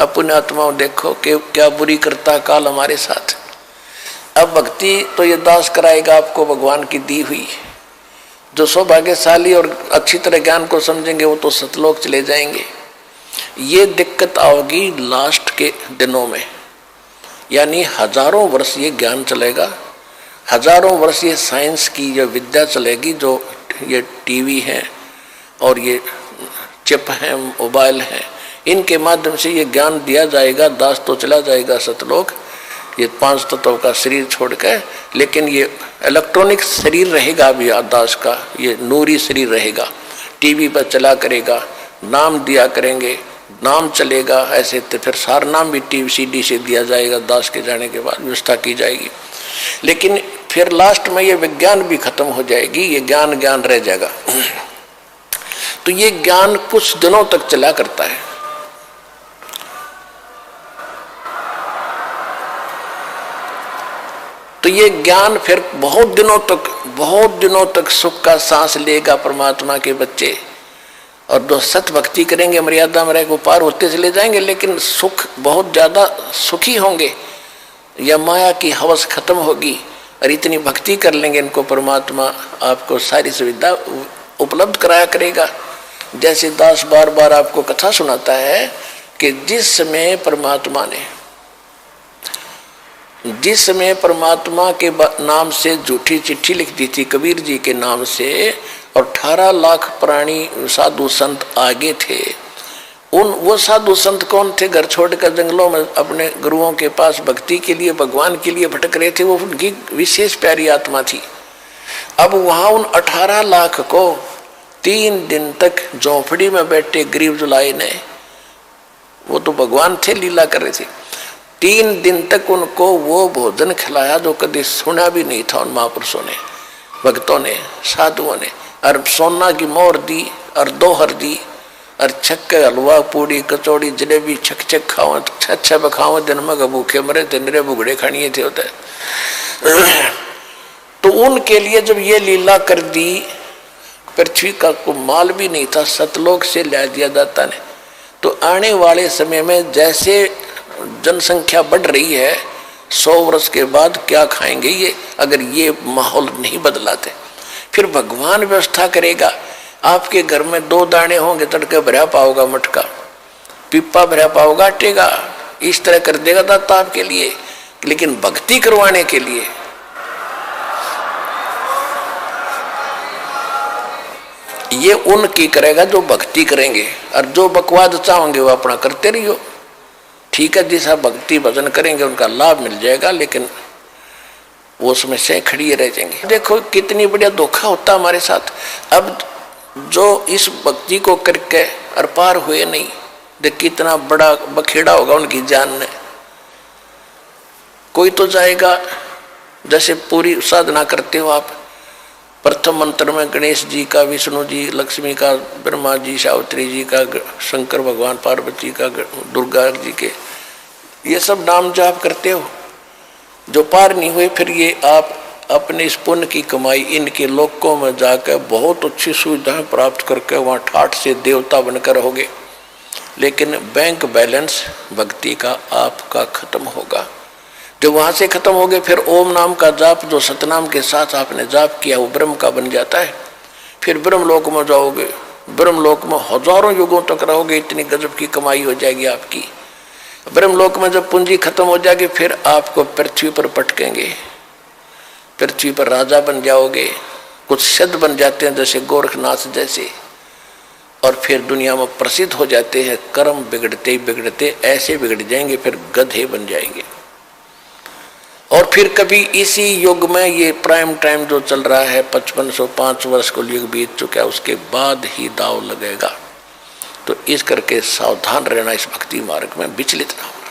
अपने आत्माओं देखो कि क्या बुरी करता काल हमारे साथ। अब भक्ति तो ये दास कराएगा आपको भगवान की दी हुई। जो सौभाग्यशाली और अच्छी तरह ज्ञान को समझेंगे वो तो सतलोक चले जाएंगे। ये दिक्कत आओगी लास्ट के दिनों में, यानी हजारों वर्ष ये ज्ञान चलेगा, हजारों वर्ष ये साइंस की जो विद्या चलेगी, जो ये टीवी है और ये चिप है, मोबाइल है, इनके माध्यम से ये ज्ञान दिया जाएगा। दास तो चला जाएगा सतलोक, ये 5 तत्वों का शरीर छोड़ के, लेकिन ये इलेक्ट्रॉनिक शरीर रहेगा अभी दास का, ये नूरी शरीर रहेगा। टीवी पर चला करेगा, नाम दिया करेंगे, नाम चलेगा। ऐसे तो फिर सार नाम भी टीवी सीडी से दिया जाएगा, दास के जाने के बाद व्यवस्था की जाएगी। लेकिन फिर लास्ट में ये विज्ञान भी खत्म हो जाएगी, ये ज्ञान ज्ञान रह जाएगा। तो ये ज्ञान कुछ दिनों तक चला करता है। तो ये ज्ञान फिर बहुत दिनों तक सुख का सांस लेगा परमात्मा के बच्चे। और जो सत भक्ति करेंगे, मर्यादा में रहेंगे, पार होते चले जाएंगे, लेकिन सुख बहुत ज्यादा सुखी होंगे। या माया की हवस खत्म होगी और इतनी भक्ति कर लेंगे, इनको परमात्मा आपको सारी सुविधा उपलब्ध कराया करेगा। जैसे दास बार बार आपको कथा सुनाता है कि जिस समय परमात्मा के नाम से झूठी चिट्ठी लिख दी थी कबीर जी के नाम से, और 18 लाख प्राणी साधु संत आगे थे। वो साधु संत कौन थे? घर छोड़कर जंगलों में अपने गुरुओं के पास भक्ति के लिए, भगवान के लिए भटक रहे थे। वो उनकी विशेष प्यारी आत्मा थी। अब वहां उन 18 लाख को 3 दिन तक झोंपड़ी में बैठे गरीब जुलाई ने, वो तो भगवान थे, लीला कर रहे थे, 3 दिन तक उनको वो भोजन खिलाया जो कभी सुना भी नहीं था उन महापुरुषों ने, भक्तों ने, साधुओं ने। और सोना की मोहर दी और 2 हर दी और छक्के हलवा पूड़ी कचौड़ी जलेबी छक खाओ, अच्छा बखाओ, दिन में भूखे मरे थे, निरे बुगड़े खानिए थे होते। तो उनके लिए जब ये लीला कर दी, पृथ्वी का को माल भी नहीं था, सतलोक से ला दिया दाता ने। तो आने वाले समय में जैसे जनसंख्या बढ़ रही है, 100 वर्ष के बाद क्या खाएंगे ये, अगर ये माहौल नहीं बदलाते? फिर भगवान व्यवस्था करेगा। आपके घर में 2 दाने होंगे, तड़के भरा पाओगा मटका, पिप्पा भरा पाओगा आटेगा, इस तरह कर देगा दाता आपके लिए। लेकिन भक्ति करवाने के लिए ये उनकी करेगा जो भक्ति करेंगे, और जो बकवाद चाहोगे वो अपना करते रहियो। ठीक है, जैसा भक्ति भजन करेंगे उनका लाभ मिल जाएगा, लेकिन वो समस्याएं खड़ी रह जाएंगी। देखो कितनी बढ़िया धोखा होता हमारे साथ। अब जो इस भक्ति को करके और पार हुए नहीं, देख कितना बड़ा बखेड़ा होगा उनकी जान में। कोई तो जाएगा, जैसे पूरी साधना करते हो आप, प्रथम मंत्र में गणेश जी का, विष्णु जी, लक्ष्मी का, ब्रह्मा जी, सावित्री जी का, शंकर भगवान, पार्वती का, दुर्गा जी के, ये सब नाम जाप करते हो। जो पार नहीं हुए, फिर ये आप अपने इस पुण्य की कमाई इनके लोकों में जाकर बहुत अच्छी सुविधाएं प्राप्त करके वहाँ ठाठ से देवता बनकर रहोगे। लेकिन बैंक बैलेंस भक्ति का आपका खत्म होगा। जब वहाँ से खत्म हो गए, फिर ओम नाम का जाप, जो सतनाम के साथ आपने जाप किया, वो ब्रह्म का बन जाता है। फिर ब्रह्मलोक में जाओगे, ब्रह्मलोक में हजारों युगों तक रहोगे, इतनी गजब की कमाई हो जाएगी आपकी। ब्रह्मलोक में जब पूंजी खत्म हो जाएगी, फिर आपको पृथ्वी पर पटकेंगे, पृथ्वी पर राजा बन जाओगे। कुछ सिद्ध बन जाते हैं जैसे गोरखनाथ जैसे, और फिर दुनिया में प्रसिद्ध हो जाते हैं। कर्म बिगड़ते बिगड़ते ऐसे बिगड़ जाएंगे, फिर गधे बन जाएंगे। और फिर कभी इसी युग में, ये प्राइम टाइम जो चल रहा है, 5505 वर्ष को युग बीत चुका है, उसके बाद ही दाव लगेगा। तो इस करके सावधान रहना, इस भक्ति मार्ग में विचलित ना हो।